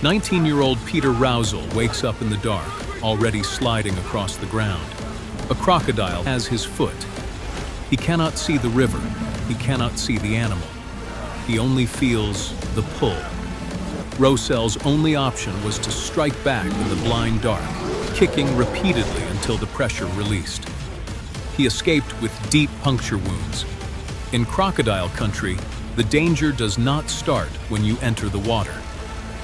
19-year-old Peter Rousel wakes up in the dark, already sliding across the ground. A crocodile has his foot. He cannot see the river. He cannot see the animal. He only feels the pull. Rousel's only option was to strike back in the blind dark, kicking repeatedly until the pressure released. He escaped with deep puncture wounds. In crocodile country, the danger does not start when you enter the water.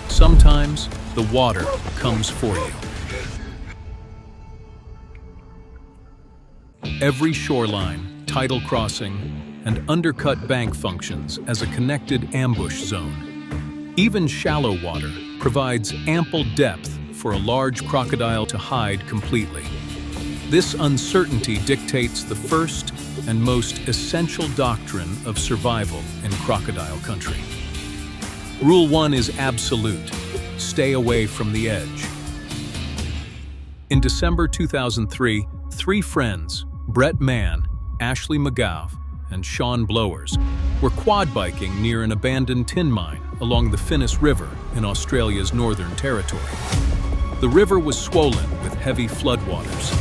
Sometimes the water comes for you. Every shoreline, tidal crossing, and undercut bank functions as a connected ambush zone. Even shallow water provides ample depth for a large crocodile to hide completely. This uncertainty dictates the first and most essential doctrine of survival in crocodile country. Rule 1 is absolute: stay away from the edge. In December 2003, 3 friends, Brett Mann, Ashley McGough, and Sean Blowers, were quad biking near an abandoned tin mine along the Finniss River in Australia's Northern Territory. The river was swollen with heavy floodwaters.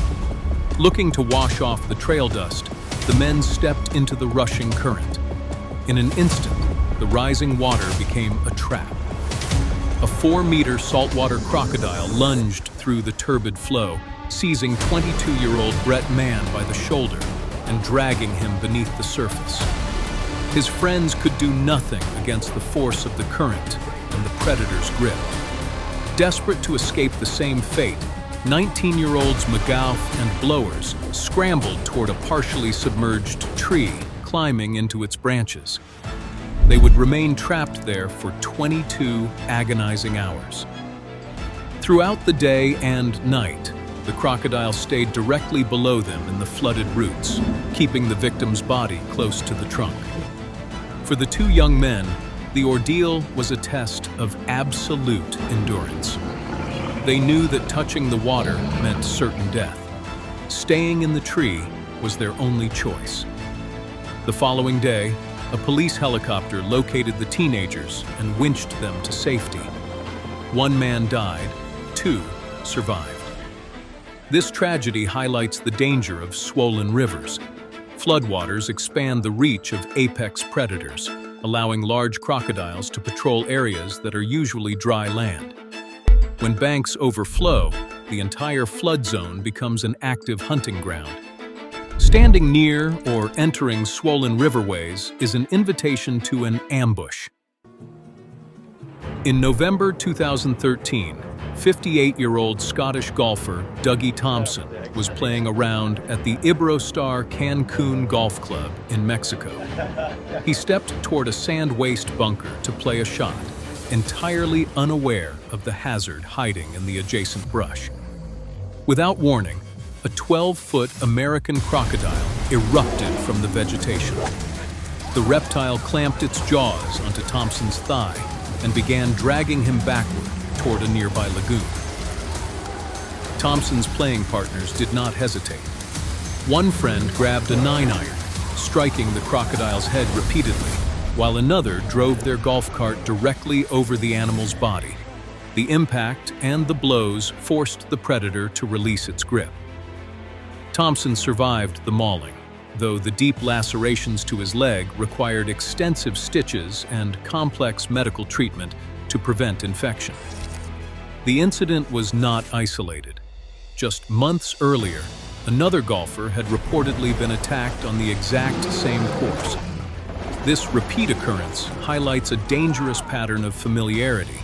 Looking to wash off the trail dust, the men stepped into the rushing current. In an instant, the rising water became a trap. A 4-meter saltwater crocodile lunged through the turbid flow, seizing 22-year-old Brett Mann by the shoulder and dragging him beneath the surface. His friends could do nothing against the force of the current and the predator's grip. Desperate to escape the same fate, 19-year-olds McGough and Blowers scrambled toward a partially submerged tree, climbing into its branches. They would remain trapped there for 22 agonizing hours. Throughout the day and night, the crocodile stayed directly below them in the flooded roots, keeping the victim's body close to the trunk. For the 2 young men, the ordeal was a test of absolute endurance. They knew that touching the water meant certain death. Staying in the tree was their only choice. The following day, a police helicopter located the teenagers and winched them to safety. 1 man died, 2 survived. This tragedy highlights the danger of swollen rivers. Floodwaters expand the reach of apex predators, allowing large crocodiles to patrol areas that are usually dry land. When banks overflow, the entire flood zone becomes an active hunting ground. Standing near or entering swollen riverways is an invitation to an ambush. In November 2013, 58-year-old Scottish golfer Dougie Thompson was playing around at the Iberostar Cancun Golf Club in Mexico. He stepped toward a sand waste bunker to play a shot, entirely unaware of the hazard hiding in the adjacent brush. Without warning, a 12-foot American crocodile erupted from the vegetation. The reptile clamped its jaws onto Thompson's thigh and began dragging him backward toward a nearby lagoon. Thompson's playing partners did not hesitate. One friend grabbed a 9-iron, striking the crocodile's head repeatedly, while another drove their golf cart directly over the animal's body. The impact and the blows forced the predator to release its grip. Thompson survived the mauling, though the deep lacerations to his leg required extensive stitches and complex medical treatment to prevent infection. The incident was not isolated. Just months earlier, another golfer had reportedly been attacked on the exact same course. This repeat occurrence highlights a dangerous pattern of familiarity.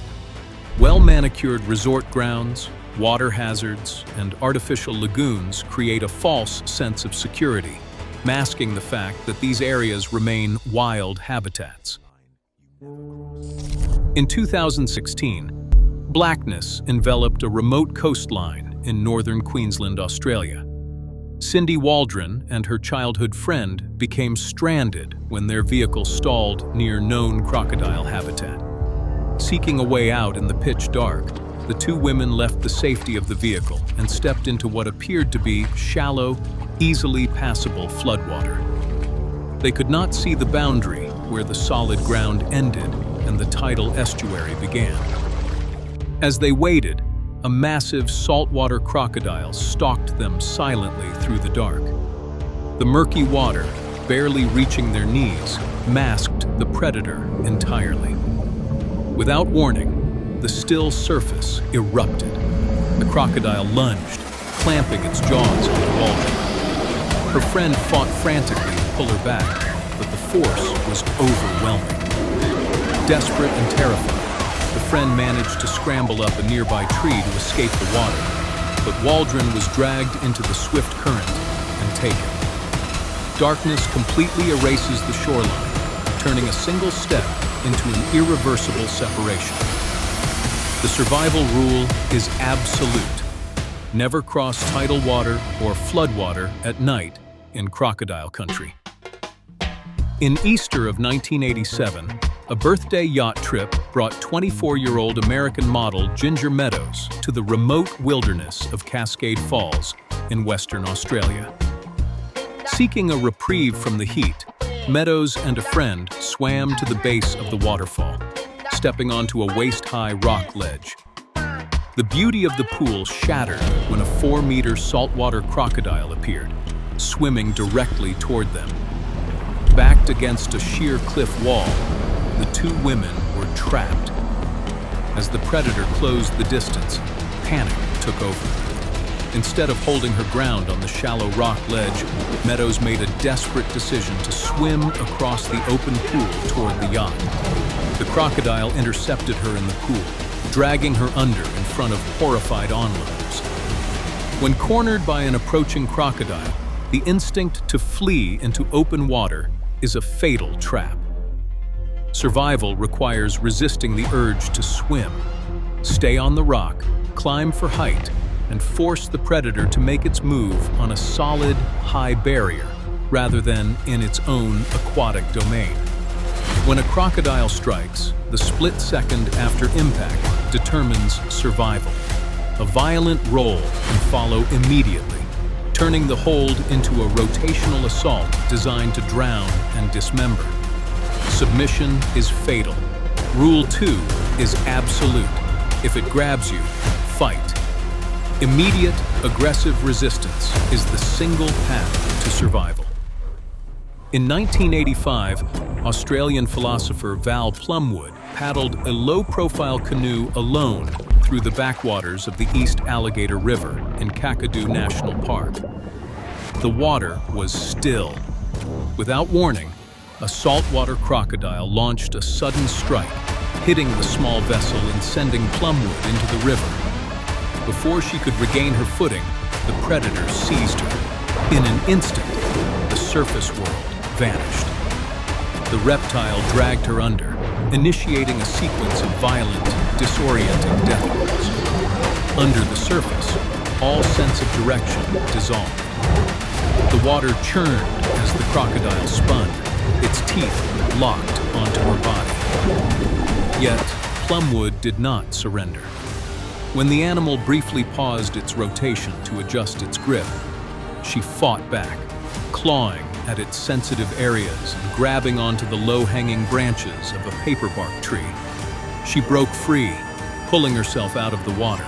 Well-manicured resort grounds, water hazards, and artificial lagoons create a false sense of security, masking the fact that these areas remain wild habitats. In 2016, blackness enveloped a remote coastline in northern Queensland, Australia. Cindy Waldron and her childhood friend became stranded when their vehicle stalled near known crocodile habitat. Seeking a way out in the pitch dark, the 2 women left the safety of the vehicle and stepped into what appeared to be shallow, easily passable floodwater. They could not see the boundary where the solid ground ended and the tidal estuary began. As they waited, a massive saltwater crocodile stalked them silently through the dark. The murky water, barely reaching their knees, masked the predator entirely. Without warning, the still surface erupted. The crocodile lunged, clamping its jaws on Waldron. Her friend fought frantically to pull her back, but the force was overwhelming. Desperate and terrified, the friend managed to scramble up a nearby tree to escape the water, but Waldron was dragged into the swift current and taken. Darkness completely erases the shoreline, turning a single step into an irreversible separation. The survival rule is absolute. Never cross tidal water or floodwater at night in crocodile country. In Easter of 1987, a birthday yacht trip brought 24-year-old American model Ginger Meadows to the remote wilderness of Cascade Falls in Western Australia. Seeking a reprieve from the heat, Meadows and a friend swam to the base of the waterfall, stepping onto a waist-high rock ledge. The beauty of the pool shattered when a 4-meter saltwater crocodile appeared, swimming directly toward them. Backed against a sheer cliff wall, the two women were trapped. As the predator closed the distance, panic took over. Instead of holding her ground on the shallow rock ledge, Meadows made a desperate decision to swim across the open pool toward the yacht. The crocodile intercepted her in the pool, dragging her under in front of horrified onlookers. When cornered by an approaching crocodile, the instinct to flee into open water is a fatal trap. Survival requires resisting the urge to swim, stay on the rock, climb for height, and force the predator to make its move on a solid, high barrier rather than in its own aquatic domain. When a crocodile strikes, the split second after impact determines survival. A violent roll can follow immediately, turning the hold into a rotational assault designed to drown and dismember. Submission is fatal. Rule 2 is absolute. If it grabs you, fight. Immediate, aggressive resistance is the single path to survival. In 1985, Australian philosopher Val Plumwood paddled a low-profile canoe alone through the backwaters of the East Alligator River in Kakadu National Park. The water was still. Without warning, a saltwater crocodile launched a sudden strike, hitting the small vessel and sending Plumwood into the river. Before she could regain her footing, the predator seized her. In an instant, the surface world vanished. The reptile dragged her under, initiating a sequence of violent, disorienting death rolls. Under the surface, all sense of direction dissolved. The water churned as the crocodile spun, its teeth locked onto her body. Yet, Plumwood did not surrender. When the animal briefly paused its rotation to adjust its grip, she fought back, clawing at its sensitive areas and grabbing onto the low-hanging branches of a paperbark tree. She broke free, pulling herself out of the water.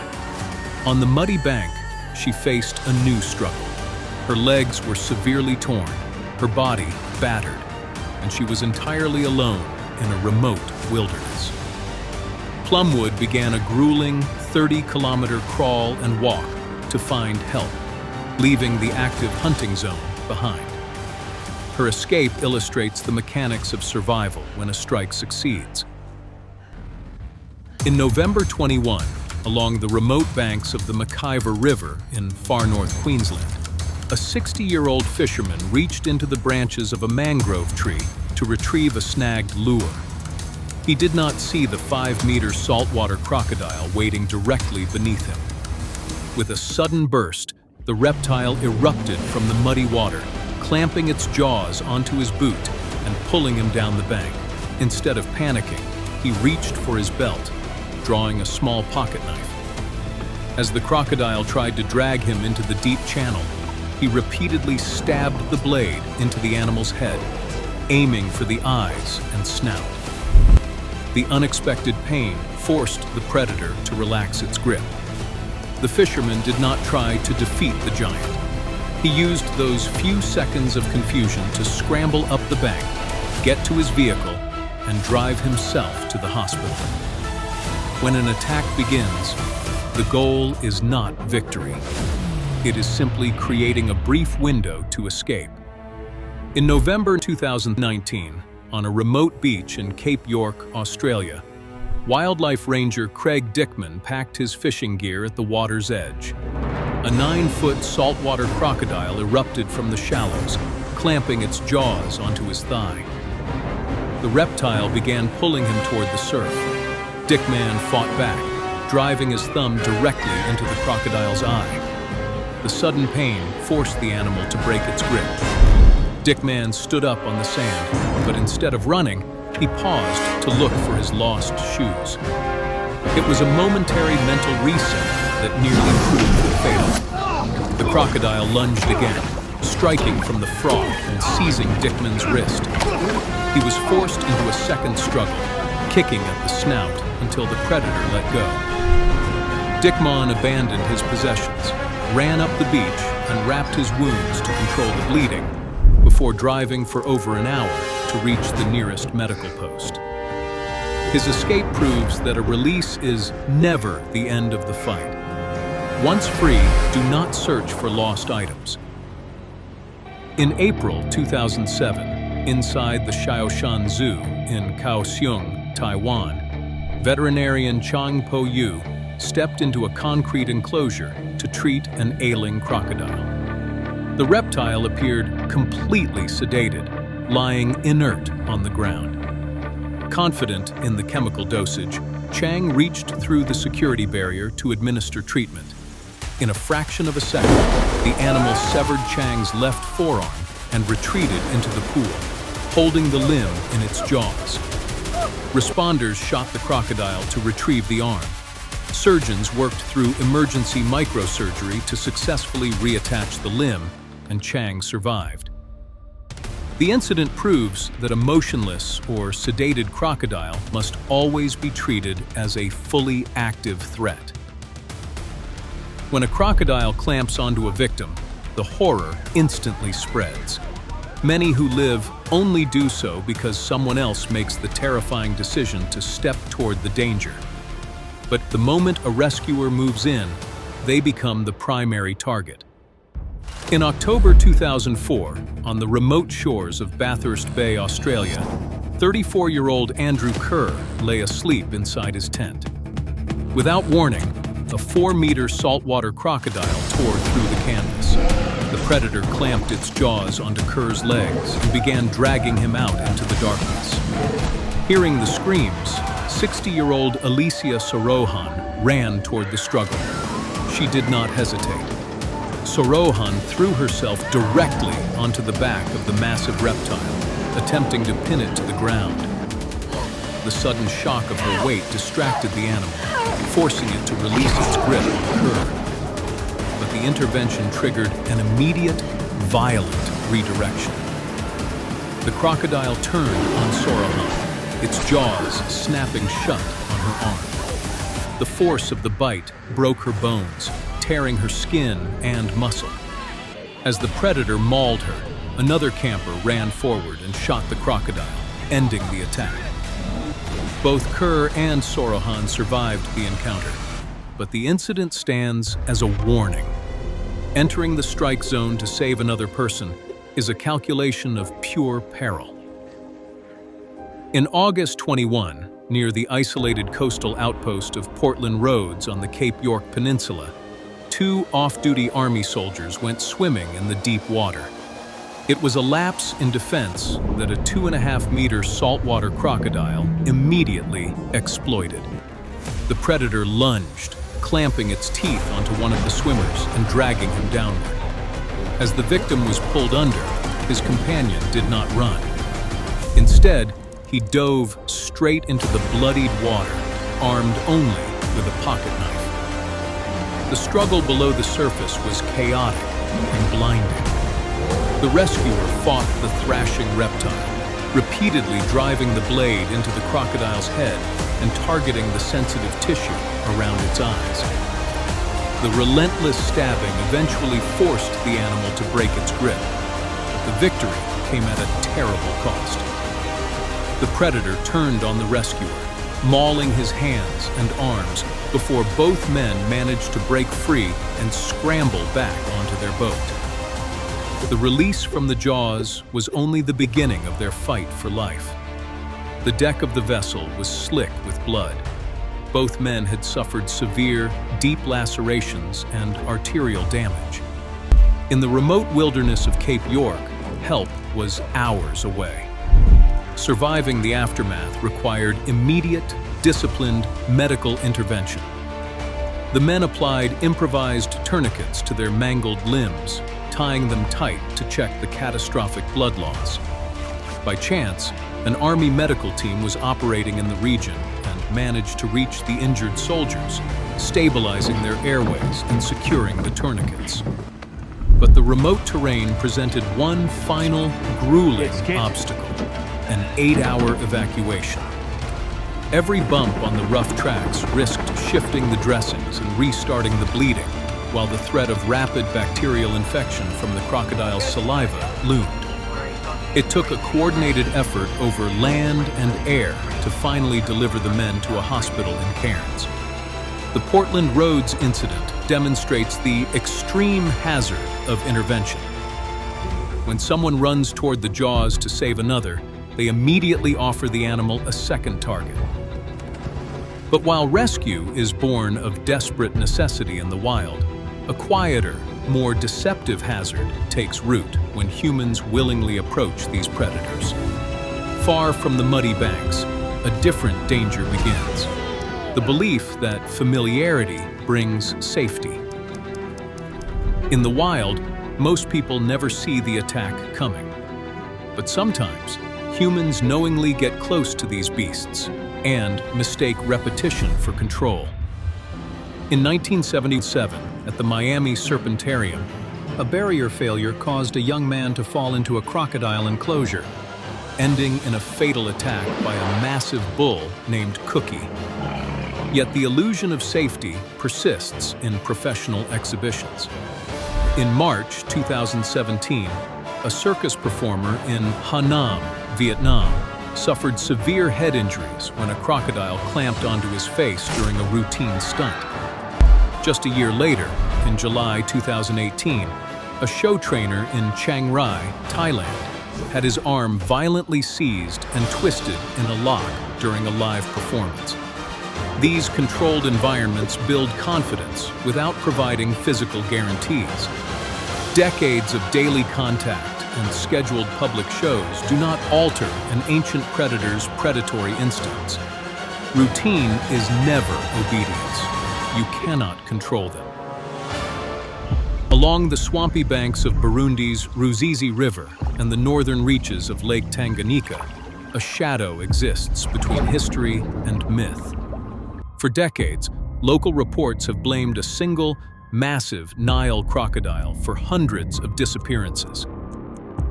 On the muddy bank, she faced a new struggle. Her legs were severely torn, her body battered, and she was entirely alone in a remote wilderness. Plumwood began a grueling 30-kilometer crawl and walk to find help, leaving the active hunting zone behind. Her escape illustrates the mechanics of survival when a strike succeeds. In November 21, along the remote banks of the McIver River in far north Queensland, a 60-year-old fisherman reached into the branches of a mangrove tree to retrieve a snagged lure. He did not see the 5-meter saltwater crocodile waiting directly beneath him. With a sudden burst, the reptile erupted from the muddy water, clamping its jaws onto his boot and pulling him down the bank. Instead of panicking, he reached for his belt, drawing a small pocket knife. As the crocodile tried to drag him into the deep channel, he repeatedly stabbed the blade into the animal's head, aiming for the eyes and snout. The unexpected pain forced the predator to relax its grip. The fisherman did not try to defeat the giant. He used those few seconds of confusion to scramble up the bank, get to his vehicle, and drive himself to the hospital. When an attack begins, the goal is not victory. It is simply creating a brief window to escape. In November 2019, on a remote beach in Cape York, Australia, wildlife ranger Craig Dickman packed his fishing gear at the water's edge. A 9-foot saltwater crocodile erupted from the shallows, clamping its jaws onto his thigh. The reptile began pulling him toward the surf. Dickman fought back, driving his thumb directly into the crocodile's eye. The sudden pain forced the animal to break its grip. Dickman stood up on the sand, but instead of running, he paused to look for his lost shoes. It was a momentary mental reset that nearly proved fatal. The crocodile lunged again, striking from the frog and seizing Dickman's wrist. He was forced into a second struggle, kicking at the snout until the predator let go. Dickman abandoned his possessions, ran up the beach, and wrapped his wounds to control the bleeding, before driving for over an hour to reach the nearest medical post. His escape proves that a release is never the end of the fight. Once free, do not search for lost items. In April 2007, inside the Shaoshan Zoo in Kaohsiung, Taiwan, veterinarian Chang Po-yu stepped into a concrete enclosure to treat an ailing crocodile. The reptile appeared completely sedated, lying inert on the ground. Confident in the chemical dosage, Chang reached through the security barrier to administer treatment. In a fraction of a second, the animal severed Chang's left forearm and retreated into the pool, holding the limb in its jaws. Responders shot the crocodile to retrieve the arm. Surgeons worked through emergency microsurgery to successfully reattach the limb, and Chang survived. The incident proves that a motionless or sedated crocodile must always be treated as a fully active threat. When a crocodile clamps onto a victim, the horror instantly spreads. Many who live only do so because someone else makes the terrifying decision to step toward the danger. But the moment a rescuer moves in, they become the primary target. In October 2004, on the remote shores of Bathurst Bay, Australia, 34-year-old Andrew Kerr lay asleep inside his tent. Without warning, a 4-meter saltwater crocodile tore through the canvas. The predator clamped its jaws onto Kerr's legs and began dragging him out into the darkness. Hearing the screams, 60-year-old Alicia Sorohan ran toward the struggle. She did not hesitate. Sorohan threw herself directly onto the back of the massive reptile, attempting to pin it to the ground. The sudden shock of her weight distracted the animal, forcing it to release its grip on Kerr. But the intervention triggered an immediate, violent redirection. The crocodile turned on Sorohan, its jaws snapping shut on her arm. The force of the bite broke her bones, tearing her skin and muscle. As the predator mauled her, another camper ran forward and shot the crocodile, ending the attack. Both Kerr and Sorohan survived the encounter, but the incident stands as a warning. Entering the strike zone to save another person is a calculation of pure peril. In August 21, near the isolated coastal outpost of Portland Roads on the Cape York Peninsula, 2 off-duty Army soldiers went swimming in the deep water. It was a lapse in defense that a 2.5-meter saltwater crocodile immediately exploited. The predator lunged, clamping its teeth onto one of the swimmers and dragging him downward. As the victim was pulled under, his companion did not run. Instead, he dove straight into the bloodied water, armed only with a pocket knife. The struggle below the surface was chaotic and blinding. The rescuer fought the thrashing reptile, repeatedly driving the blade into the crocodile's head and targeting the sensitive tissue around its eyes. The relentless stabbing eventually forced the animal to break its grip. The victory came at a terrible cost. The predator turned on the rescuer, mauling his hands and arms before both men managed to break free and scramble back onto their boat. The release from the jaws was only the beginning of their fight for life. The deck of the vessel was slick with blood. Both men had suffered severe, deep lacerations and arterial damage. In the remote wilderness of Cape York, help was hours away. Surviving the aftermath required immediate, disciplined medical intervention. The men applied improvised tourniquets to their mangled limbs, tying them tight to check the catastrophic blood loss. By chance, an Army medical team was operating in the region and managed to reach the injured soldiers, stabilizing their airways and securing the tourniquets. But the remote terrain presented one final, grueling obstacle: an 8-hour evacuation. Every bump on the rough tracks risked shifting the dressings and restarting the bleeding, while the threat of rapid bacterial infection from the crocodile's saliva loomed. It took a coordinated effort over land and air to finally deliver the men to a hospital in Cairns. The Portland Roads incident demonstrates the extreme hazard of intervention. When someone runs toward the jaws to save another, they immediately offer the animal a second target. But while rescue is born of desperate necessity in the wild, a quieter, more deceptive hazard takes root when humans willingly approach these predators. Far from the muddy banks, a different danger begins: the belief that familiarity brings safety. In the wild, most people never see the attack coming. But sometimes, humans knowingly get close to these beasts and mistake repetition for control. In 1977, at the Miami Serpentarium, a barrier failure caused a young man to fall into a crocodile enclosure, ending in a fatal attack by a massive bull named Cookie. Yet the illusion of safety persists in professional exhibitions. In March 2017, a circus performer in Ha Nam, Vietnam, suffered severe head injuries when a crocodile clamped onto his face during a routine stunt. Just a year later, in July 2018, a show trainer in Chiang Rai, Thailand, had his arm violently seized and twisted in a lock during a live performance. These controlled environments build confidence without providing physical guarantees. Decades of daily contact and scheduled public shows do not alter an ancient predator's predatory instincts. Routine is never obedience. You cannot control them. Along the swampy banks of Burundi's Ruzizi River and the northern reaches of Lake Tanganyika, a shadow exists between history and myth. For decades, local reports have blamed a single, massive Nile crocodile for hundreds of disappearances.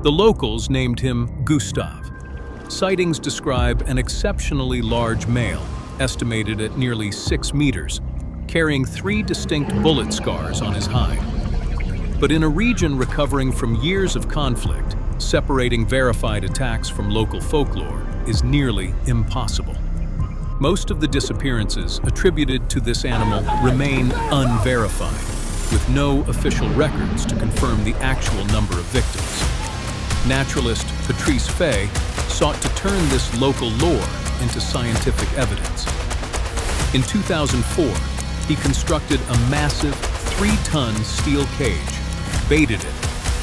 The locals named him Gustav. Sightings describe an exceptionally large male, estimated at nearly 6 meters, carrying 3 distinct bullet scars on his hide. But in a region recovering from years of conflict, separating verified attacks from local folklore is nearly impossible. Most of the disappearances attributed to this animal remain unverified, with no official records to confirm the actual number of victims. Naturalist Patrice Fay sought to turn this local lore into scientific evidence. In 2004, he constructed a massive 3-ton steel cage, baited it,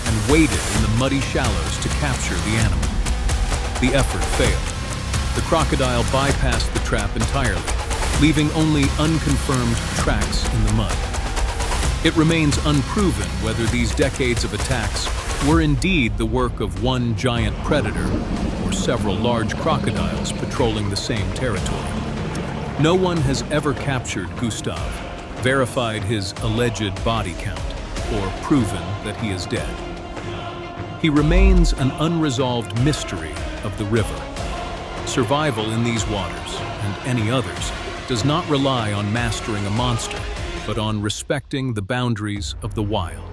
and waded in the muddy shallows to capture the animal. The effort failed. The crocodile bypassed the trap entirely, leaving only unconfirmed tracks in the mud. It remains unproven whether these decades of attacks were indeed the work of one giant predator or several large crocodiles patrolling the same territory. No one has ever captured Gustav, verified his alleged body count, or proven that he is dead. He remains an unresolved mystery of the river. Survival in these waters, and any others, does not rely on mastering a monster, but on respecting the boundaries of the wild.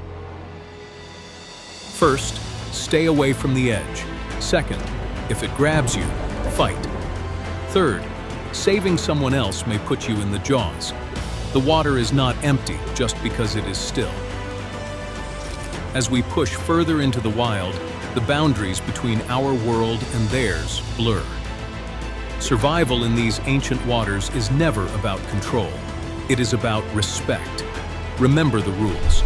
First, stay away from the edge. Second, if it grabs you, fight. Third, saving someone else may put you in the jaws. The water is not empty just because it is still. As we push further into the wild, the boundaries between our world and theirs blur. Survival in these ancient waters is never about control. It is about respect. Remember the rules.